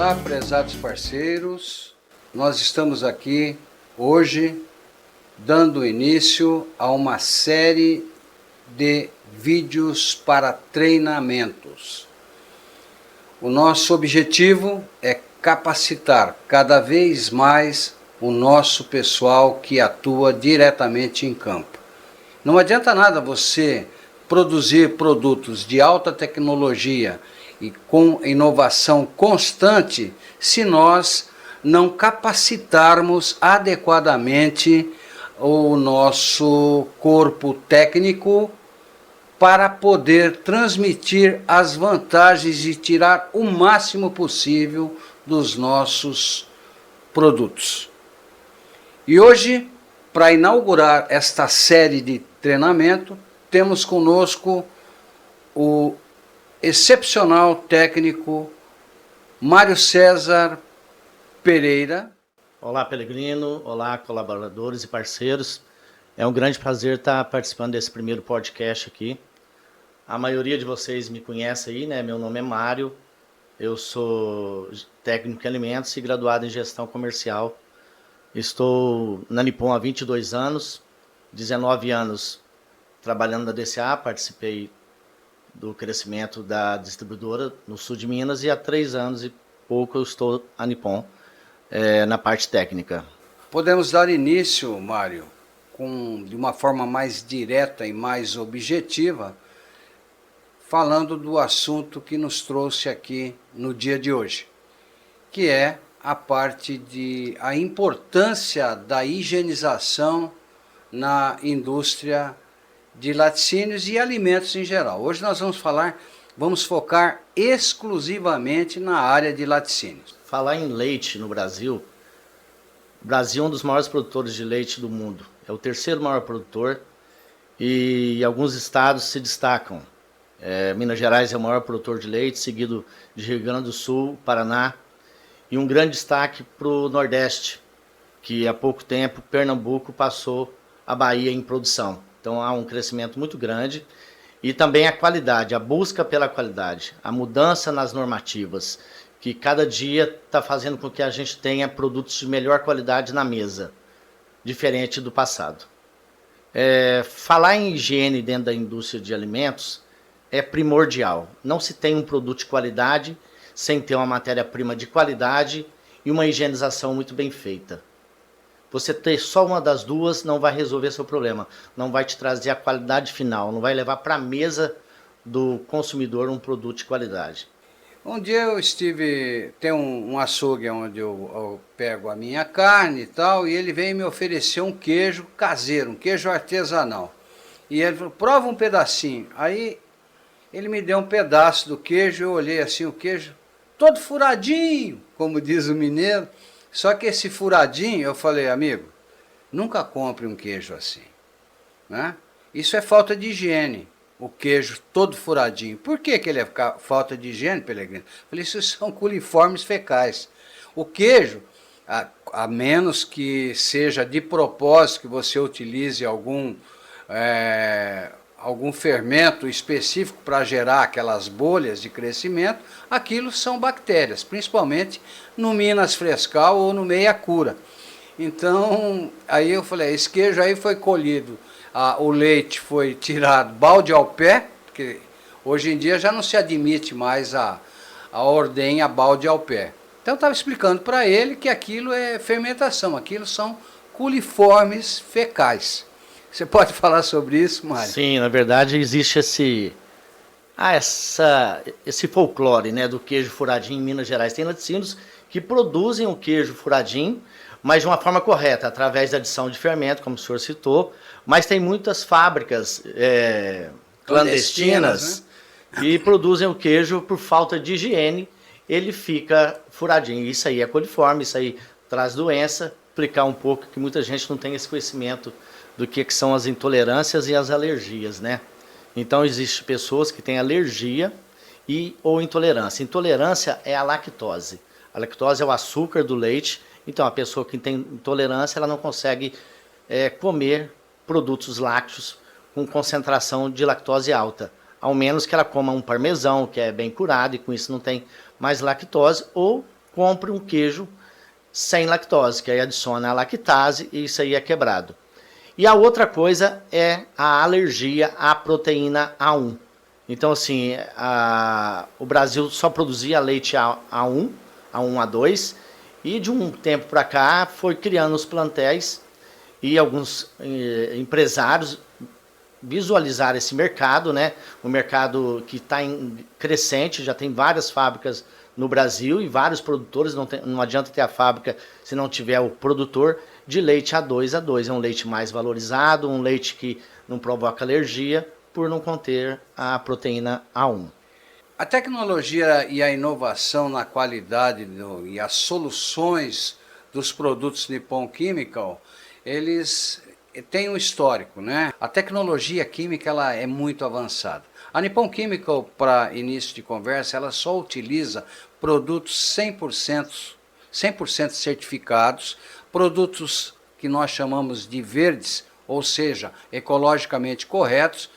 Olá, prezados parceiros, nós estamos aqui hoje dando início a uma série de vídeos para treinamentos. O nosso objetivo é capacitar cada vez mais o nosso pessoal que atua diretamente em campo. Não adianta nada você produzir produtos de alta tecnologia e com inovação constante se nós não capacitarmos adequadamente o nosso corpo técnico para poder transmitir as vantagens e tirar o máximo possível dos nossos produtos. E hoje, para inaugurar esta série de treinamento, temos conosco o excepcional técnico Mário César Pereira. Olá, Pelegrino, olá, colaboradores e parceiros. É um grande prazer estar participando desse primeiro podcast aqui. A maioria de vocês me conhece aí, né? Meu nome é Mário, eu sou técnico em alimentos e graduado em gestão comercial. Estou na Nippon há 22 anos, 19 anos trabalhando na DCA, participei do crescimento da distribuidora no sul de Minas e há 3 anos e pouco eu estou na Nippon, na parte técnica. Podemos dar início, Mário, de uma forma mais direta e mais objetiva, falando do assunto que nos trouxe aqui no dia de hoje, que é a parte a importância da higienização na indústria de laticínios e alimentos em geral. Hoje nós vamos focar exclusivamente na área de laticínios. Falar em leite no Brasil, o Brasil é um dos maiores produtores de leite do mundo. É o terceiro maior produtor e alguns estados se destacam. Minas Gerais é o maior produtor de leite, seguido de Rio Grande do Sul, Paraná. E um grande destaque para o Nordeste, que há pouco tempo Pernambuco passou a Bahia em produção. Então há um crescimento muito grande. E também a qualidade, a busca pela qualidade, a mudança nas normativas, que cada dia está fazendo com que a gente tenha produtos de melhor qualidade na mesa, diferente do passado. Falar em higiene dentro da indústria de alimentos é primordial. Não se tem um produto de qualidade sem ter uma matéria-prima de qualidade e uma higienização muito bem feita. Você ter só uma das duas não vai resolver seu problema, não vai te trazer a qualidade final, não vai levar para a mesa do consumidor um produto de qualidade. Um dia tem um açougue onde eu pego a minha carne e tal, e ele veio me oferecer um queijo caseiro, um queijo artesanal. E ele falou, prova um pedacinho. Aí ele me deu um pedaço do queijo, eu olhei assim o queijo, todo furadinho, como diz o mineiro. Só que esse furadinho, eu falei, amigo, nunca compre um queijo assim, né? Isso é falta de higiene, o queijo todo furadinho. Por que ele é falta de higiene, Pelegrino? Eu falei, isso são coliformes fecais. O queijo, a menos que seja de propósito que você utilize algum fermento específico para gerar aquelas bolhas de crescimento, aquilo são bactérias, principalmente no Minas Frescal ou no Meia Cura. Então, aí eu falei, esse queijo aí foi colhido, o leite foi tirado balde ao pé, porque hoje em dia já não se admite mais a ordenha balde ao pé. Então eu estava explicando para ele que aquilo é fermentação, aquilo são coliformes fecais. Você pode falar sobre isso, Mário? Sim, na verdade existe esse folclore, né, do queijo furadinho em Minas Gerais. Tem laticínios que produzem o queijo furadinho, mas de uma forma correta, através da adição de fermento, como o senhor citou. Mas tem muitas fábricas clandestinas, né, que produzem o queijo por falta de higiene, ele fica furadinho. Isso aí é coliforme, isso aí traz doença. Explicar um pouco que muita gente não tem esse conhecimento do que são as intolerâncias e as alergias, né? Então, existem pessoas que têm alergia ou intolerância. Intolerância é a lactose. A lactose é o açúcar do leite. Então, a pessoa que tem intolerância, ela não consegue comer produtos lácteos com concentração de lactose alta. Ao menos que ela coma um parmesão, que é bem curado, e com isso não tem mais lactose, ou compre um queijo sem lactose, que aí adiciona a lactase e isso aí é quebrado. E a outra coisa é a alergia à proteína A1. Então, assim, o Brasil só produzia leite A1, A1, A2, e de um tempo para cá foi criando os plantéis e alguns empresários visualizaram esse mercado, né? Um mercado que está crescente, já tem várias fábricas no Brasil e vários produtores, não adianta ter a fábrica se não tiver o produtor de leite A2. É um leite mais valorizado, um leite que não provoca alergia por não conter a proteína A1. A tecnologia e a inovação na qualidade e as soluções dos produtos Nippon Chemical, eles têm um histórico, né? A tecnologia química ela é muito avançada. A Nippon Chemical, para início de conversa, ela só utiliza produtos 100% certificados, produtos que nós chamamos de verdes, ou seja, ecologicamente corretos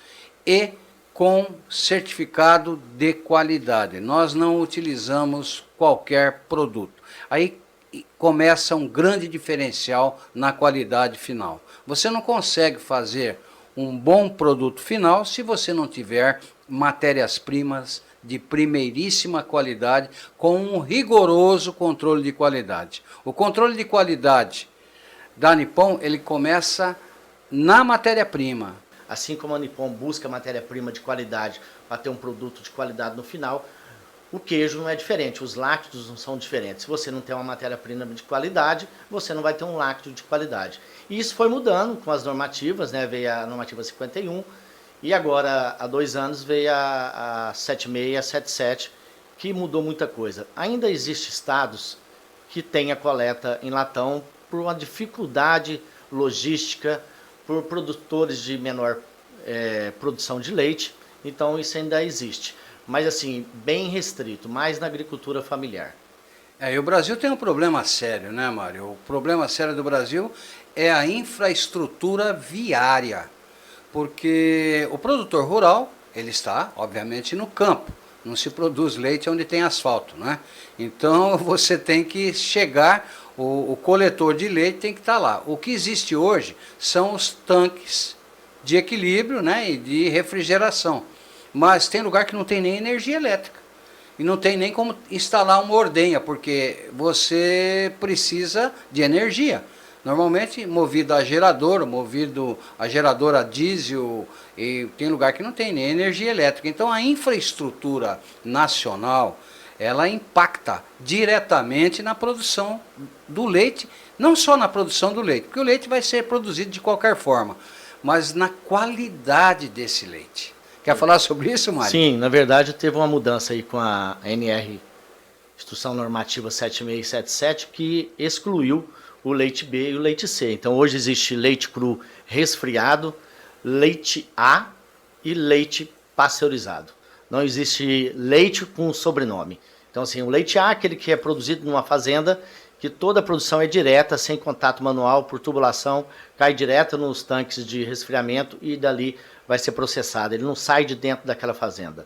e com certificado de qualidade. Nós não utilizamos qualquer produto. Aí começa um grande diferencial na qualidade final. Você não consegue fazer um bom produto final se você não tiver matérias-primas de primeiríssima qualidade com um rigoroso controle de qualidade. O controle de qualidade da Nippon, ele começa na matéria-prima. Assim como a Nippon busca matéria-prima de qualidade para ter um produto de qualidade no final, o queijo não é diferente, os lácteos não são diferentes. Se você não tem uma matéria-prima de qualidade, você não vai ter um lácteo de qualidade. E isso foi mudando com as normativas, né? Veio a normativa 51 e agora há 2 anos veio a 76 e a 77, que mudou muita coisa. Ainda existem estados que têm a coleta em latão por uma dificuldade logística, por produtores de menor produção de leite, então isso ainda existe. Mas assim, bem restrito, mais na agricultura familiar. E o Brasil tem um problema sério, né, Mário? O problema sério do Brasil é a infraestrutura viária, porque o produtor rural, ele está, obviamente, no campo, não se produz leite onde tem asfalto, né? Então você tem que chegar, o coletor de leite tem que estar lá. O que existe hoje são os tanques de equilíbrio, né, e de refrigeração, mas tem lugar que não tem nem energia elétrica. E não tem nem como instalar uma ordenha, porque você precisa de energia. Normalmente movido a gerador, movido a gerador a diesel, e tem lugar que não tem nem energia elétrica. Então a infraestrutura nacional, ela impacta diretamente na produção do leite, não só na produção do leite, porque o leite vai ser produzido de qualquer forma, mas na qualidade desse leite. Quer falar sobre isso, Mário? Sim, na verdade teve uma mudança aí com a NR, Instrução Normativa 7677, que excluiu o leite B e o leite C. Então hoje existe leite cru resfriado, leite A e leite pasteurizado. Não existe leite com sobrenome. Então assim, o leite A é aquele que é produzido numa fazenda, que toda a produção é direta, sem contato manual, por tubulação, cai direto nos tanques de resfriamento e dali vai ser processado, ele não sai de dentro daquela fazenda.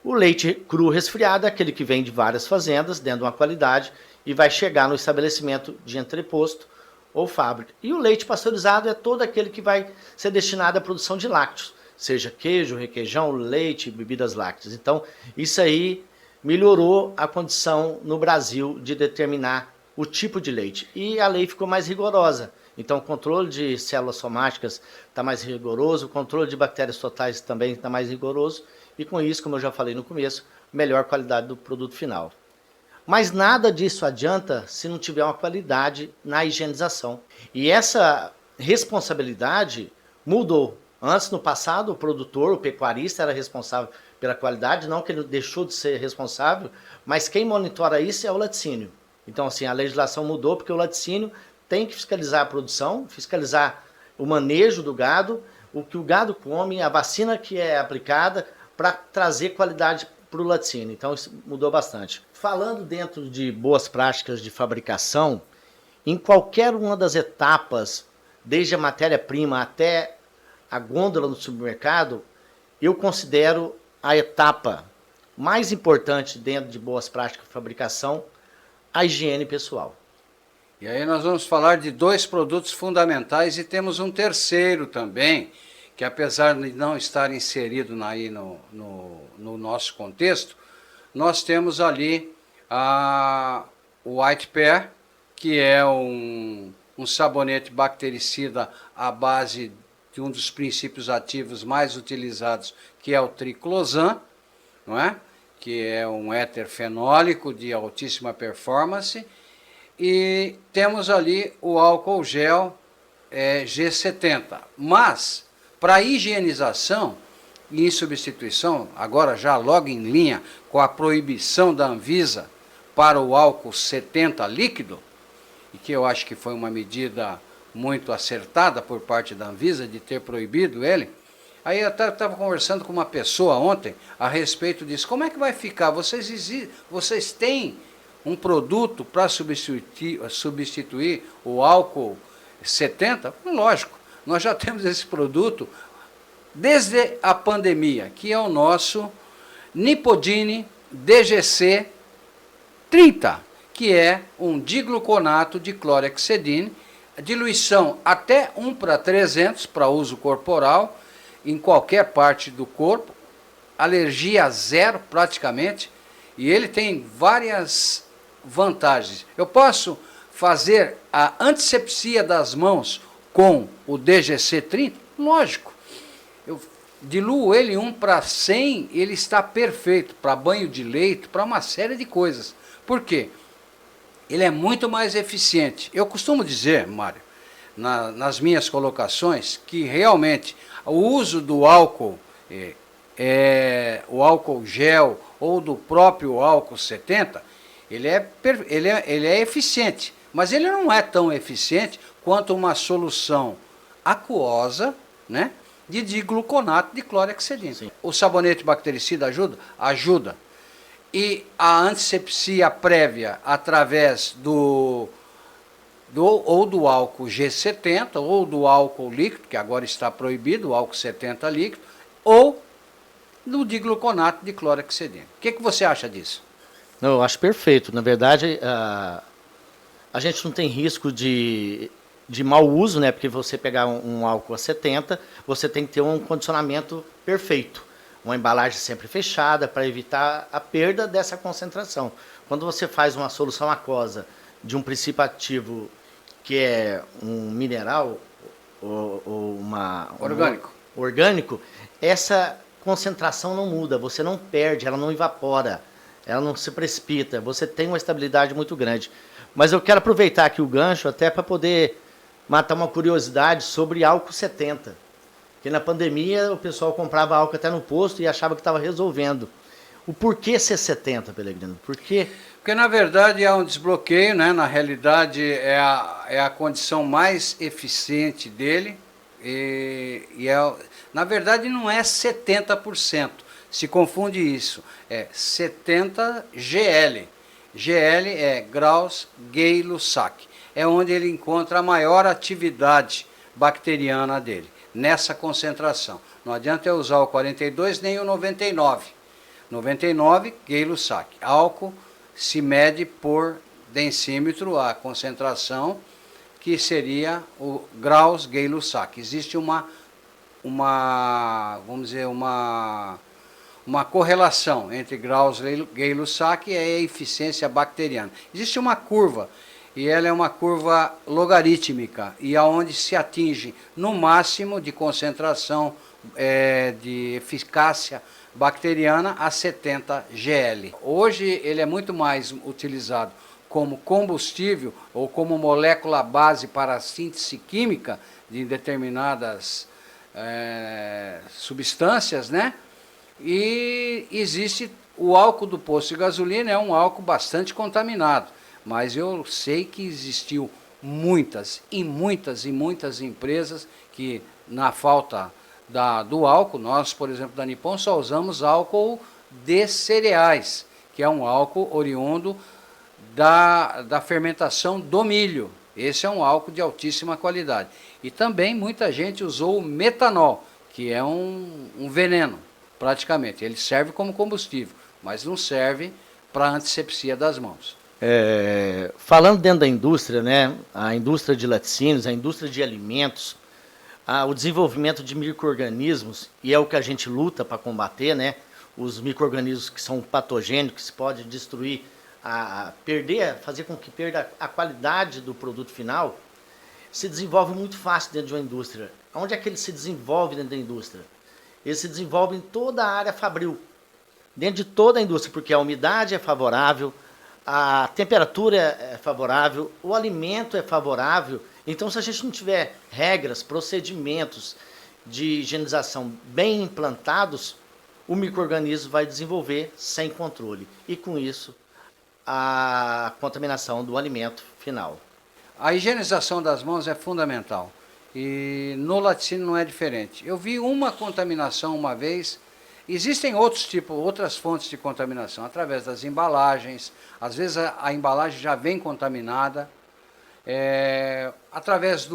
O leite cru resfriado é aquele que vem de várias fazendas, dentro de uma qualidade, e vai chegar no estabelecimento de entreposto ou fábrica. E o leite pasteurizado é todo aquele que vai ser destinado à produção de lácteos, seja queijo, requeijão, leite, bebidas lácteas. Então, isso aí melhorou a condição no Brasil de determinar o tipo de leite. E a lei ficou mais rigorosa. Então, o controle de células somáticas está mais rigoroso, o controle de bactérias totais também está mais rigoroso, e com isso, como eu já falei no começo, melhor qualidade do produto final. Mas nada disso adianta se não tiver uma qualidade na higienização. E essa responsabilidade mudou. Antes, no passado, o produtor, o pecuarista, era responsável pela qualidade, não que ele deixou de ser responsável, mas quem monitora isso é o laticínio. Então, assim, a legislação mudou porque o laticínio tem que fiscalizar a produção, fiscalizar o manejo do gado, o que o gado come, a vacina que é aplicada para trazer qualidade para o laticínio. Então isso mudou bastante. Falando dentro de boas práticas de fabricação, em qualquer uma das etapas, desde a matéria-prima até a gôndola no supermercado, eu considero a etapa mais importante dentro de boas práticas de fabricação a higiene pessoal. E aí nós vamos falar de 2 produtos fundamentais e temos um terceiro também, que apesar de não estar inserido aí no nosso contexto, nós temos ali o White Pear, que é um sabonete bactericida à base de um dos princípios ativos mais utilizados, que é o triclosan, não é? Que é um éter fenólico de altíssima performance. E temos ali o álcool gel G70. Mas, para higienização e em substituição, agora já logo em linha com a proibição da Anvisa para o álcool 70 líquido, e que eu acho que foi uma medida muito acertada por parte da Anvisa de ter proibido ele. Aí eu estava conversando com uma pessoa ontem a respeito disso. Como é que vai ficar? Vocês têm um produto para substituir o álcool 70? Lógico, nós já temos esse produto desde a pandemia, que é o nosso Nipodine DGC 30, que é um digluconato de clorhexidine, diluição até 1:300 para uso corporal, em qualquer parte do corpo, alergia zero praticamente, e ele tem várias vantagens. Eu posso fazer a antisepsia das mãos com o DGC 30? Lógico. Eu diluo ele 1:100, ele está perfeito para banho de leito, para uma série de coisas. Por quê? Ele é muito mais eficiente. Eu costumo dizer, Mário, nas minhas colocações, que realmente o uso do álcool, o álcool gel ou do próprio álcool 70, ele é eficiente, mas ele não é tão eficiente quanto uma solução aquosa, né, de digluconato de clorhexidine. Sim. O sabonete bactericida ajuda? Ajuda. E a antisepsia prévia através do álcool G70 ou do álcool líquido, que agora está proibido, o álcool 70 líquido, ou do digluconato de clorhexidine. O que você acha disso? Não, eu acho perfeito. Na verdade, a gente não tem risco de mau uso, né? Porque você pegar um álcool a 70, você tem que ter um condicionamento perfeito. Uma embalagem sempre fechada para evitar a perda dessa concentração. Quando você faz uma solução aquosa de um princípio ativo que é um mineral ou orgânico, essa concentração não muda, você não perde, ela não evapora, ela não se precipita, você tem uma estabilidade muito grande. Mas eu quero aproveitar aqui o gancho até para poder matar uma curiosidade sobre álcool 70. Porque na pandemia o pessoal comprava álcool até no posto e achava que estava resolvendo. O porquê ser 70, Pellegrino? Por quê? Porque na verdade há um desbloqueio, né? Na realidade é a condição mais eficiente dele. Na verdade não é 70%, se confunde isso, é 70 GL. GL é Graus Gay-Lussac, é onde ele encontra a maior atividade bacteriana dele, nessa concentração. Não adianta eu usar o 42 nem o 99. 99 Gay-Lussac. Álcool se mede por densímetro, a concentração, que seria o Graus Gay-Lussac. Existe vamos dizer, uma correlação entre Graus Gay-Lussac e a eficiência bacteriana. Existe uma curva, e ela é uma curva logarítmica, e aonde se atinge no máximo de concentração de eficácia bacteriana a 70 GL. Hoje ele é muito mais utilizado como combustível ou como molécula base para a síntese química de determinadas substâncias, né? E existe o álcool do posto de gasolina, é um álcool bastante contaminado, mas eu sei que existiu muitas empresas que, na falta do álcool, nós, por exemplo, da Nippon, só usamos álcool de cereais, que é um álcool oriundo da fermentação do milho. Esse é um álcool de altíssima qualidade. E também muita gente usou o metanol, que é um veneno, praticamente. Ele serve como combustível, mas não serve para antisepsia das mãos. Falando dentro da indústria, né, a indústria de laticínios, a indústria de alimentos, o desenvolvimento de micro-organismos, e é o que a gente luta para combater, né, os micro-organismos que são patogênicos, que podem destruir, fazer com que perda a qualidade do produto final, se desenvolve muito fácil dentro de uma indústria. Onde é que ele se desenvolve dentro da indústria? Ele se desenvolve em toda a área fabril, dentro de toda a indústria, porque a umidade é favorável, a temperatura é favorável, o alimento é favorável. Então, se a gente não tiver regras, procedimentos de higienização bem implantados, o micro-organismo vai desenvolver sem controle. E, com isso, a contaminação do alimento final. A higienização das mãos é fundamental. E no laticínio não é diferente. Eu vi uma contaminação uma vez. Existem outras fontes de contaminação, através das embalagens. Às vezes a embalagem já vem contaminada. Através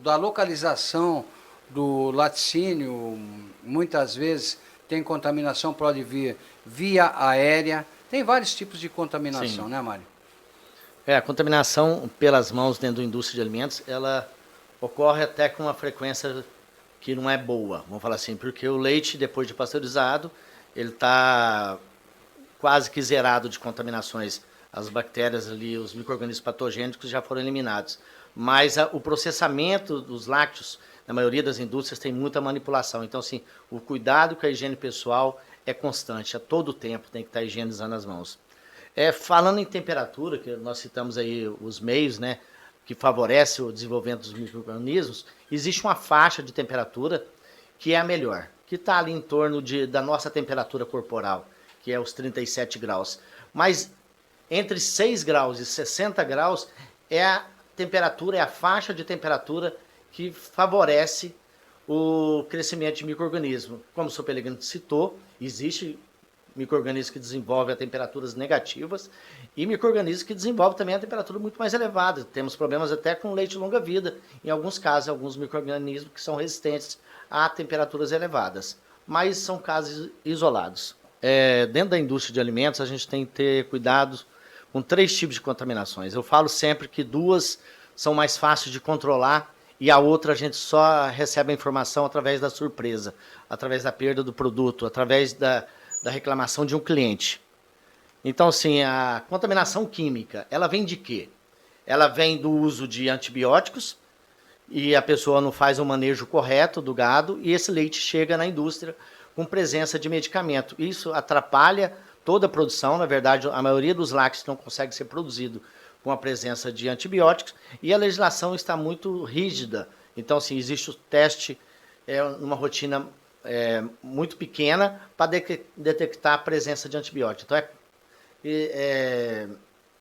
da localização do laticínio, muitas vezes tem contaminação, pode vir via aérea. Tem vários tipos de contaminação, sim, né, Mário? A contaminação pelas mãos dentro da indústria de alimentos, ela ocorre até com uma frequência que não é boa, vamos falar assim, porque o leite, depois de pasteurizado, ele está quase que zerado de contaminações. As bactérias ali, os micro-organismos patogênicos já foram eliminados. Mas o processamento dos lácteos, na maioria das indústrias, tem muita manipulação. Então, assim, o cuidado com a higiene pessoal é constante, a todo tempo tem que estar higienizando as mãos. Falando em temperatura, que nós citamos aí os meios, né, que favorece o desenvolvimento dos micro-organismos, existe uma faixa de temperatura que é a melhor, que está ali em torno da nossa temperatura corporal, que é os 37 graus. Mas entre 6 graus e 60 graus é a faixa de temperatura que favorece o crescimento de micro-organismos. Como o Sr. Pellegrino citou, existe micro-organismos que desenvolvem a temperaturas negativas e micro-organismos que desenvolvem também a temperatura muito mais elevada. Temos problemas até com leite longa-vida, em alguns casos, alguns micro-organismos que são resistentes a temperaturas elevadas, mas são casos isolados. Dentro da indústria de alimentos, a gente tem que ter cuidado com 3 tipos de contaminações. Eu falo sempre que 2 são mais fáceis de controlar e a outra a gente só recebe a informação através da surpresa, através da perda do produto, através da reclamação de um cliente. Então, assim, a contaminação química, ela vem de quê? Ela vem do uso de antibióticos e a pessoa não faz o manejo correto do gado e esse leite chega na indústria com presença de medicamento. Isso atrapalha toda a produção. Na verdade, a maioria dos lácteos não consegue ser produzido com a presença de antibióticos e a legislação está muito rígida. Então, assim, existe o teste, uma rotina muito pequena para detectar a presença de antibióticos. Então, é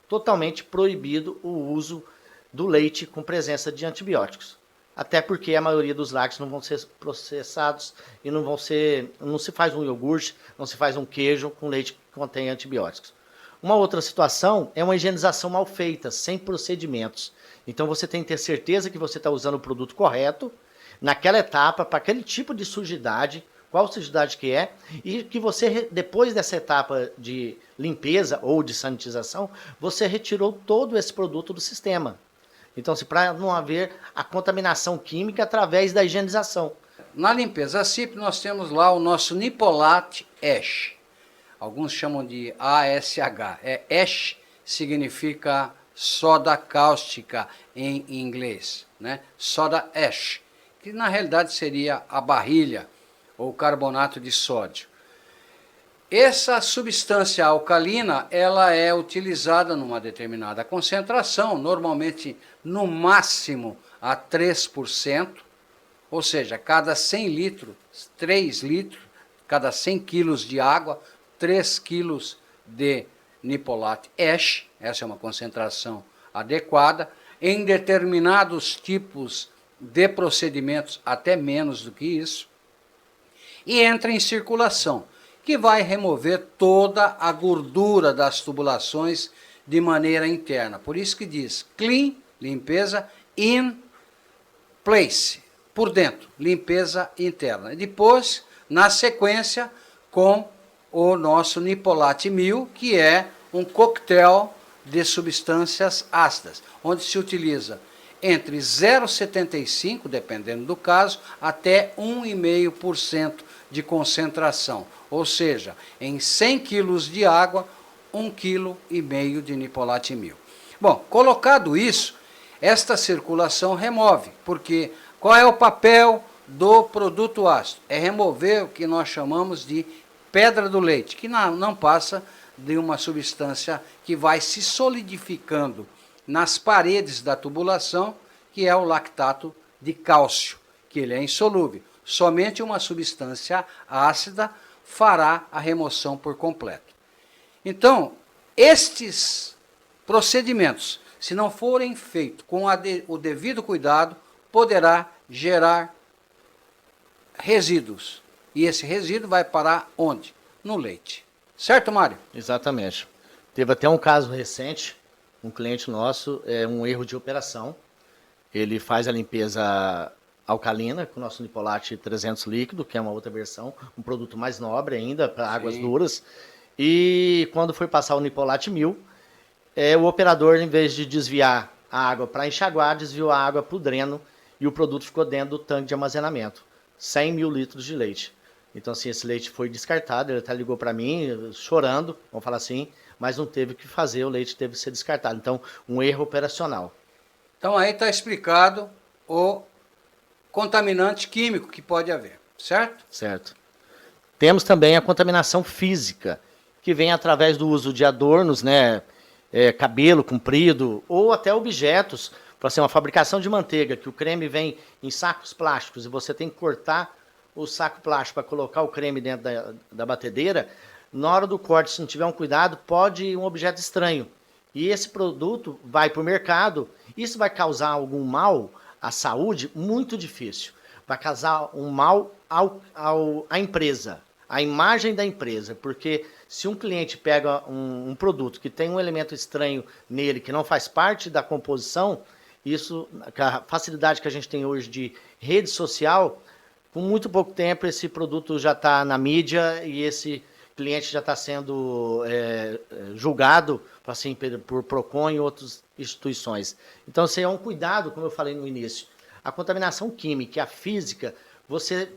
totalmente proibido o uso do leite com presença de antibióticos. Até porque a maioria dos lácteos não vão ser processados e não se faz um iogurte, não se faz um queijo com leite que contém antibióticos. Uma outra situação é uma higienização mal feita, sem procedimentos. Então você tem que ter certeza que você está usando o produto correto, naquela etapa, para aquele tipo de sujidade, qual sujidade que é, e que você, depois dessa etapa de limpeza ou de sanitização, você retirou todo esse produto do sistema. Então, para não haver a contaminação química através da higienização. Na limpeza CIP, nós temos lá o nosso Nipolat Ash. Alguns chamam de ASH. Ash significa soda cáustica em inglês, né? Soda ash, que na realidade seria a barrilha ou carbonato de sódio. Essa substância alcalina, ela é utilizada numa determinada concentração, normalmente no máximo a 3%, ou seja, cada 100 litros, 3 litros, cada 100 quilos de água, 3 quilos de Nipolat Ash, essa é uma concentração adequada, em determinados tipos de procedimentos, até menos do que isso, e entra em circulação, que vai remover toda a gordura das tubulações de maneira interna. Por isso que diz clean, limpeza, in place, por dentro, limpeza interna. E depois, na sequência, com o nosso Nipolat 1000, que é um coquetel de substâncias ácidas, onde se utiliza entre 0,75, dependendo do caso, até 1,5% de concentração. Ou seja, em 100 kg de água, 1,5 kg de nipolatimil. Bom, colocado isso, esta circulação remove, porque qual é o papel do produto ácido? É remover o que nós chamamos de pedra do leite, que não passa de uma substância que vai se solidificando nas paredes da tubulação, que é o lactato de cálcio, que ele é insolúvel. Somente uma substância ácida fará a remoção por completo. Então, estes procedimentos, se não forem feitos com o devido cuidado, poderá gerar resíduos. E esse resíduo vai parar onde? No leite. Certo, Mário? Exatamente. Teve até um caso recente, um cliente nosso, um erro de operação. Ele faz a limpeza alcalina com o nosso Nipolate 300 líquido, que é uma outra versão, um produto mais nobre ainda, para águas duras. E quando foi passar o Nipolate 1000, o operador, em vez de desviar a água para enxaguar, desviou a água para o dreno e o produto ficou dentro do tanque de armazenamento. 100 mil litros de leite. Então, assim, esse leite foi descartado, ele até ligou para mim, chorando, vamos falar assim, mas não teve o que fazer, o leite teve que ser descartado. Então, um erro operacional. Então, aí está explicado o contaminante químico que pode haver, certo? Certo. Temos também a contaminação física, que vem através do uso de adornos, né, cabelo comprido, ou até objetos, para ser uma fabricação de manteiga, que o creme vem em sacos plásticos e você tem que cortar o saco plástico para colocar o creme dentro da batedeira. Na hora do corte, se não tiver um cuidado, pode ir um objeto estranho. E esse produto vai para o mercado, isso vai causar algum mal à saúde? Muito difícil. Vai causar um mal à empresa, à imagem da empresa, porque se um cliente pega um produto que tem um elemento estranho nele, que não faz parte da composição, isso, a facilidade que a gente tem hoje de rede social, com muito pouco tempo esse produto já está na mídia e esse cliente já está sendo julgado assim, por PROCON e outras instituições. Então, isso é um cuidado, como eu falei no início. A contaminação química e a física, você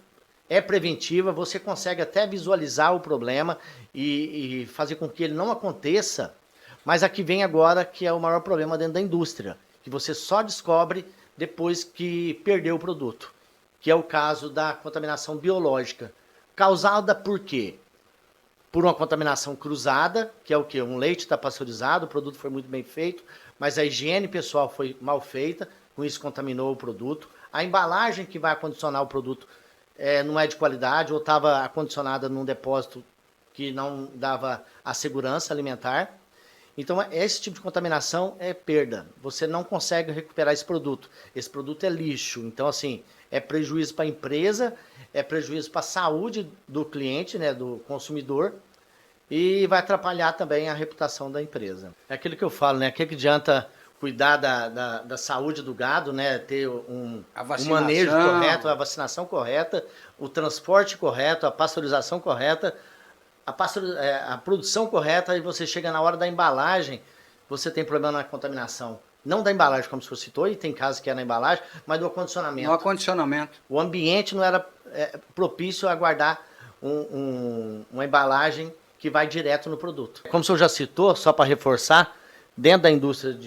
é preventiva, você consegue até visualizar o problema e fazer com que ele não aconteça, mas aqui vem agora que é o maior problema dentro da indústria, que você só descobre depois que perdeu o produto, que é o caso da contaminação biológica. Causada por quê? Por uma contaminação cruzada, que é o quê? Um leite está pasteurizado, o produto foi muito bem feito, mas a higiene pessoal foi mal feita, com isso contaminou o produto. A embalagem que vai acondicionar o produto não é de qualidade, ou estava acondicionada num depósito que não dava a segurança alimentar. Então, esse tipo de contaminação é perda. Você não consegue recuperar esse produto. Esse produto é lixo. Então, assim, é prejuízo para a empresa, é prejuízo para a saúde do cliente, né, do consumidor, e vai atrapalhar também a reputação da empresa. É aquilo que eu falo, né? O que adianta cuidar da saúde do gado, né? Ter um manejo correto, a vacinação correta, o transporte correto, a pasteurização correta, a produção correta, e você chega na hora da embalagem, você tem problema na contaminação. Não da embalagem, como você citou, e tem casos que é na embalagem, mas do acondicionamento. No acondicionamento. O ambiente não era propício a guardar uma embalagem que vai direto no produto. Como o senhor já citou, só para reforçar, dentro da indústria,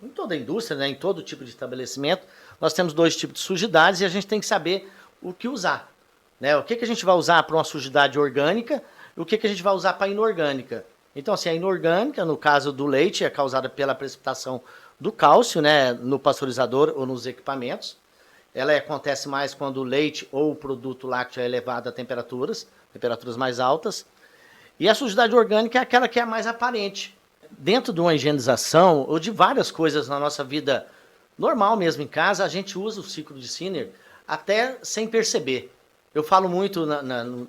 em toda a indústria, né, em todo tipo de estabelecimento, nós temos 2 tipos de sujidades e a gente tem que saber o que usar. Né? O que a gente vai usar para uma sujidade orgânica e o que a gente vai usar para inorgânica. Então, assim, a inorgânica, no caso do leite, é causada pela precipitação do cálcio, né, no pasteurizador ou nos equipamentos. Ela acontece mais quando o leite ou o produto lácteo é elevado a temperaturas mais altas. E a sujidade orgânica é aquela que é mais aparente. Dentro de uma higienização ou de várias coisas na nossa vida normal mesmo em casa, a gente usa o ciclo de Sinner até sem perceber. Eu falo muito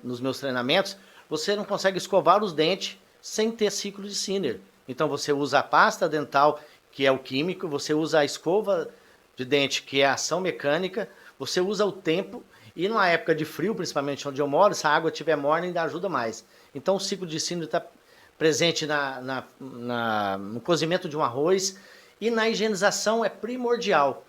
nos meus treinamentos, você não consegue escovar os dentes sem ter ciclo de Sinner. Então você usa a pasta dental, que é o químico, você usa a escova de dente, que é a ação mecânica, você usa o tempo, e numa época de frio, principalmente onde eu moro, se a água estiver morna ainda ajuda mais. Então o ciclo de Sinner está presente no cozimento de um arroz, e na higienização é primordial.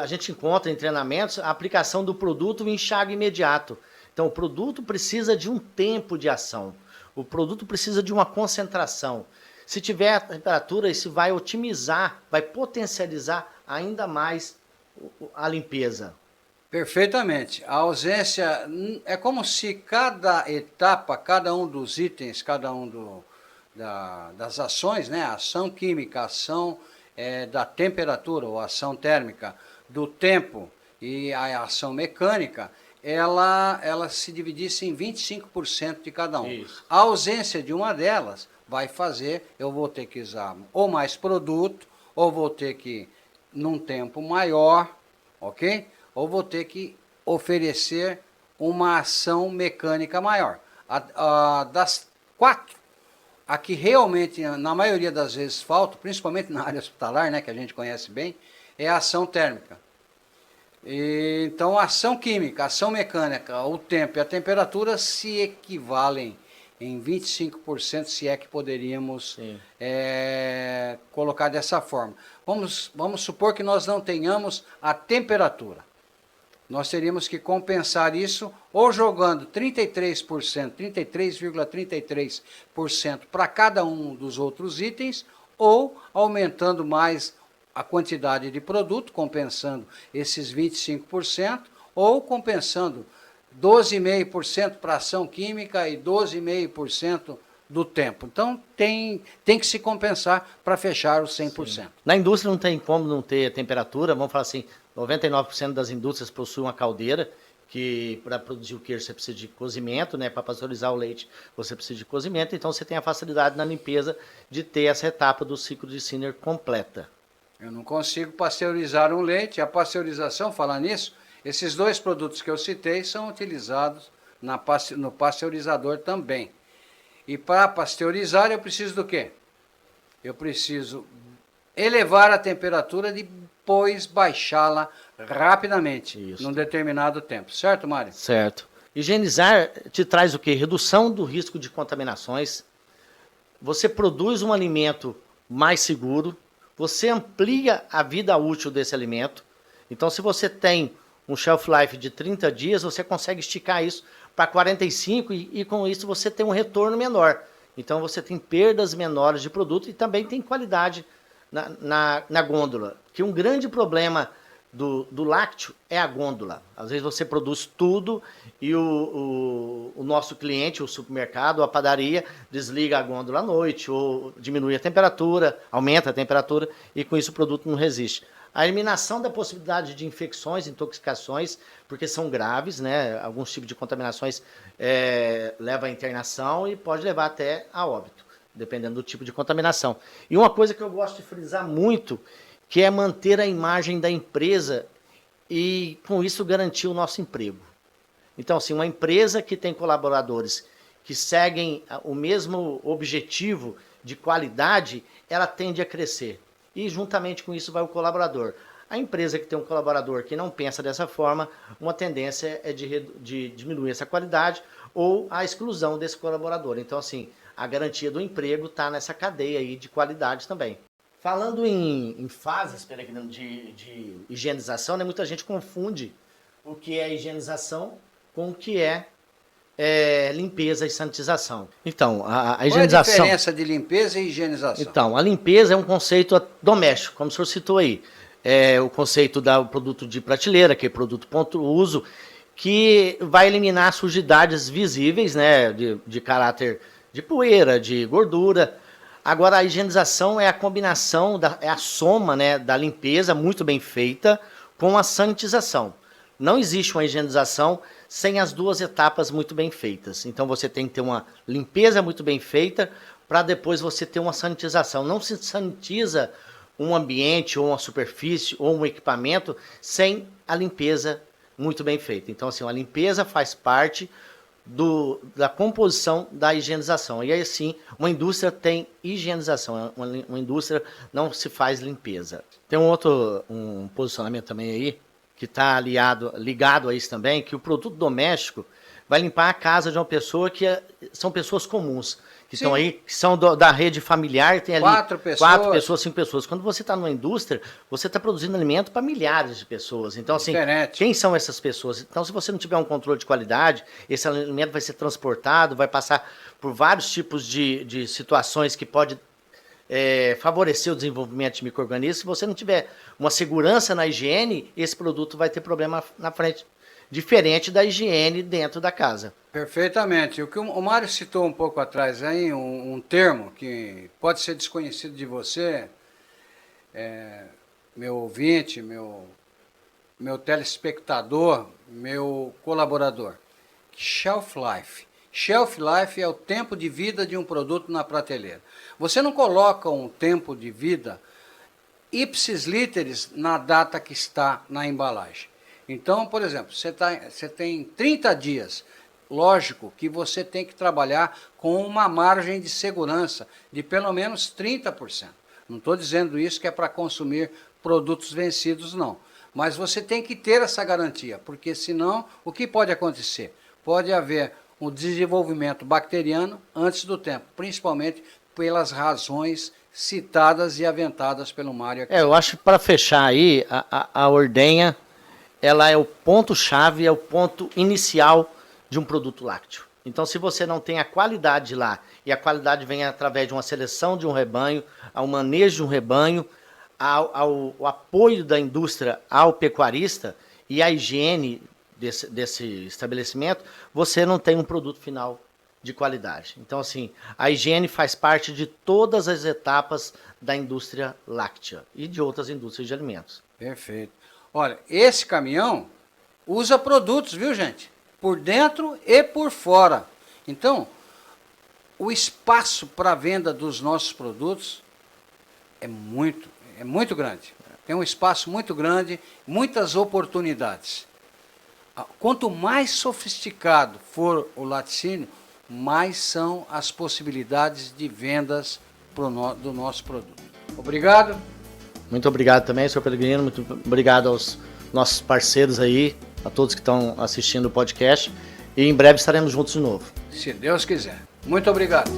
A gente encontra em treinamentos a aplicação do produto em enxágue imediato. Então o produto precisa de um tempo de ação, o produto precisa de uma concentração. Se tiver a temperatura, isso vai otimizar, vai potencializar ainda mais a limpeza. Perfeitamente. A ausência é como se cada etapa, cada um dos itens, cada um das ações, né? A ação química, a ação da temperatura ou ação térmica, do tempo e a ação mecânica, ela se dividisse em 25% de cada um. Isso. A ausência de uma delas vai fazer, eu vou ter que usar ou mais produto, ou vou ter que, num tempo maior, ok? Ou vou ter que oferecer uma ação mecânica maior. Das 4, a que realmente, na maioria das vezes, falta, principalmente na área hospitalar, né, que a gente conhece bem, é a ação térmica. Então, a ação química, a ação mecânica, o tempo e a temperatura se equivalem em 25%, se é que poderíamos colocar dessa forma. Vamos supor que nós não tenhamos a temperatura. Nós teríamos que compensar isso ou jogando 33%, 33,33% para cada um dos outros itens, ou aumentando mais a quantidade de produto, compensando esses 25%, ou compensando 12,5% para ação química e 12,5% do tempo. Então, tem que se compensar para fechar os 100%. Sim. Na indústria não tem como não ter temperatura, vamos falar assim, 99% das indústrias possuem uma caldeira, que para produzir o queijo você precisa de cozimento, né? Para pasteurizar o leite você precisa de cozimento, então você tem a facilidade na limpeza de ter essa etapa do ciclo de Sinner completa. Eu não consigo pasteurizar um leite, a pasteurização, falar nisso, esses dois produtos que eu citei são utilizados no pasteurizador também. E para pasteurizar eu preciso do quê? Eu preciso elevar a temperatura e depois baixá-la rapidamente, num determinado tempo. Certo, Mário? Certo. Higienizar te traz o quê? Redução do risco de contaminações. Você produz um alimento mais seguro, você amplia a vida útil desse alimento. Então, se você tem um shelf life de 30 dias, você consegue esticar isso para 45 e com isso você tem um retorno menor. Então você tem perdas menores de produto e também tem qualidade na gôndola. Que um grande problema do lácteo é a gôndola. Às vezes você produz tudo e o nosso cliente, o supermercado, a padaria, desliga a gôndola à noite ou diminui a temperatura, aumenta a temperatura e com isso o produto não resiste. A eliminação da possibilidade de infecções, intoxicações, porque são graves, né? Alguns tipos de contaminações levam à internação e pode levar até a óbito, dependendo do tipo de contaminação. E uma coisa que eu gosto de frisar muito, que é manter a imagem da empresa e, com isso, garantir o nosso emprego. Então, assim, uma empresa que tem colaboradores que seguem o mesmo objetivo de qualidade, ela tende a crescer. E juntamente com isso vai o colaborador. A empresa que tem um colaborador que não pensa dessa forma, uma tendência é de diminuir essa qualidade ou a exclusão desse colaborador. Então, assim, a garantia do emprego está nessa cadeia aí de qualidade também. Falando em fases de higienização, né, muita gente confunde o que é higienização com o que é limpeza e sanitização. Então, a higienização... Qual é a diferença de limpeza e higienização? Então, a limpeza é um conceito doméstico, como o senhor citou aí. É o conceito do produto de prateleira, que é produto ponto uso, que vai eliminar sujidades visíveis, né, de caráter de poeira, de gordura. Agora, a higienização é a combinação, é a soma, né, da limpeza muito bem feita com a sanitização. Não existe uma higienização sem as duas etapas muito bem feitas. Então você tem que ter uma limpeza muito bem feita para depois você ter uma sanitização. Não se sanitiza um ambiente ou uma superfície ou um equipamento sem a limpeza muito bem feita. Então, assim, a limpeza faz parte da composição da higienização. E aí, assim, uma indústria tem higienização, uma indústria não se faz limpeza. Tem um posicionamento também aí, que está ligado a isso também, que o produto doméstico vai limpar a casa de uma pessoa que são pessoas comuns, que Sim. estão aí, que são da rede familiar, tem ali 4 pessoas. 4 pessoas, 5 pessoas. Quando você está numa indústria, você está produzindo alimento para milhares de pessoas. Então, assim, Diferente. quem são essas pessoas? Então, se você não tiver um controle de qualidade, esse alimento vai ser transportado, vai passar por vários tipos de situações que pode favorecer o desenvolvimento de micro-organismos. Se você não tiver uma segurança na higiene, esse produto vai ter problema na frente, diferente da higiene dentro da casa. Perfeitamente. O que o Mário citou um pouco atrás aí, um termo que pode ser desconhecido de você, meu ouvinte, meu telespectador, meu colaborador. Shelf life. Shelf life é o tempo de vida de um produto na prateleira. Você não coloca um tempo de vida ipsis literis na data que está na embalagem. Então, por exemplo, você tem 30 dias. Lógico que você tem que trabalhar com uma margem de segurança de pelo menos 30%. Não estou dizendo isso que é para consumir produtos vencidos, não. Mas você tem que ter essa garantia, porque senão o que pode acontecer? Pode haver um desenvolvimento bacteriano antes do tempo, principalmente pelas razões citadas e aventadas pelo Mário aqui. Eu acho que para fechar aí, a ordenha, ela é o ponto-chave, é o ponto inicial de um produto lácteo. Então, se você não tem a qualidade lá, e a qualidade vem através de uma seleção de um rebanho, ao manejo de um rebanho, ao apoio da indústria ao pecuarista e à higiene desse estabelecimento, você não tem um produto final de qualidade. Então, assim, a higiene faz parte de todas as etapas da indústria láctea e de outras indústrias de alimentos. Perfeito. Olha, esse caminhão usa produtos, viu, gente? Por dentro e por fora. Então, o espaço para a venda dos nossos produtos é muito grande. Tem um espaço muito grande, muitas oportunidades. Quanto mais sofisticado for o laticínio, mais são as possibilidades de vendas do nosso produto. Obrigado. Muito obrigado também, senhor Pellegrino. Muito obrigado aos nossos parceiros aí, a todos que estão assistindo o podcast. E em breve estaremos juntos de novo. Se Deus quiser. Muito obrigado.